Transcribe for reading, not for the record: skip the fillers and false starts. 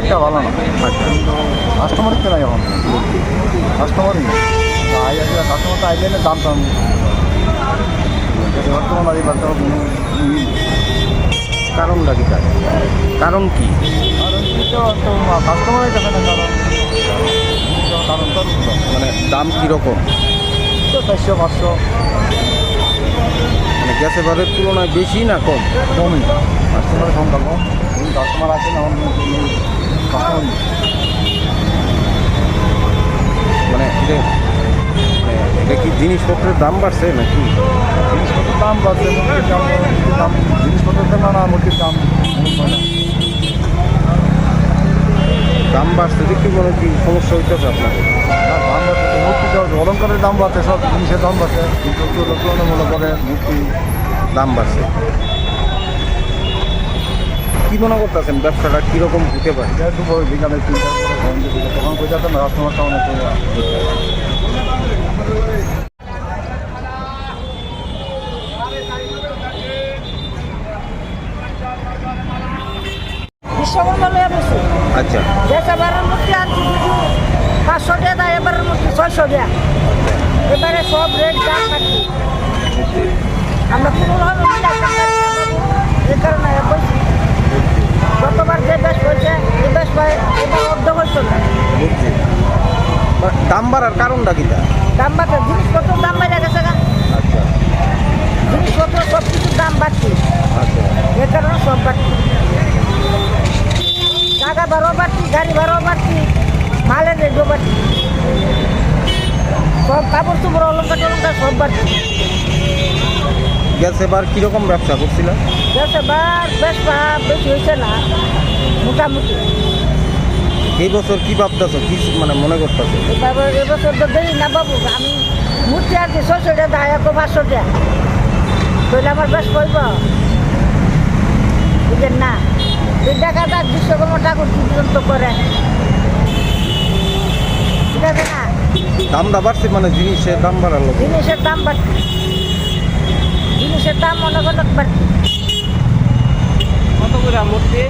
একটা ভালো না। আচ্ছা কিন্তু কাস্টমারই তো নাই এখন, কাস্টমারই নেই। কাস্টমার তো আইলে দাম টাম বর্তমান আর এই কারণটা কি তার? কারণ কি? কারণ কি তো কাস্টমারই দেখে না। কারণ তো মানে দাম কীরকম? তো 400-500 মানে গ্যাস এবারের তুলনায় বেশি না কম? কমই, কাস্টমারের সংখ্যা কম। কাস্টমার আছে না, কাস্টমার নেই। মানে এটা কি জিনিসপত্রের দাম বাড়ছে নাকি? জিনিসপত্রের দাম বাড়ছে, মুরগির দাম, জিনিসপত্রের দাম না, মুরগির দাম দাম বাড়ছে দেখি কোনো কি সমস্যা হইতেছে আপনাদের? দাম বাড়ছে। মূর্তি অলঙ্কারের দাম বাড়ছে, সব জিনিসের দাম বাড়ছে, কিন্তু তুলনামূলক করে মূর্তি দাম বাড়ছে। কি মনে করতেছেন ব্যবসাটা কীরকম হতে পারে? বিকালের 3টার পরে তখন বোঝাতে না, কাস্টমারটা অনেক বিশ্বকর্মা লইয়া বসে আচ্ছা যেটা বারের মধ্যে আনছি দুটো 500 টাকা দেয়, এবারের মধ্যে 600 টাকা। এবারে সব রেট দাম থাকছে, আমরা কোনোভাবে মিলাইতে পারি না বাবু, এই কারণে বলছি গতবার যে বেশ হয়েছে এ বেশ এবার অর্ধ হইতো না। বুঝছি। দাম বাড়ার কারণটা কি তা? দাম বাড়ছে, জিনিসপত্রের দাম বেড়ে গেছে গা, আচ্ছা জিনিসপত্র সব কিছুর দাম বাড়ছে, আচ্ছা এ কারণে সব বাড়ছে। টাকা ভাড়াও বাড়ছি, গাড়ি ভাড়াও বাড়ছি, মালের রেটও বাড়ছি, সব কাপড় চোপড় অলঙ্কার টলঙ্কার সব বাড়ছে। গ্যাস এবার কীরকম ব্যবসা করছিলেন? বেশ বেশ বেশি হয়েছে না, মোটামুটি। এই বছর কি ভাবতেছো, কি মানে মনে করতেছো? এবার এবছর তো দেরি না বাবু, আমি মূর্তি আর কি 600 টাকা দেয়, এখন 500 টাকা তাহলে আমার বেশ করব, বুঝলেন না? এই টাকাটা বিশ্বকর্মা ঠাকুর কি পর্যন্ত করে, ঠিক আছে না? দামটা বাড়ছে মানে জিনিসের দাম বাড়ালো। জিনিসের দাম বাড়ছে, জিনিসের দাম অনেক অনেক বাড়ছে। কত করে মূর্তি?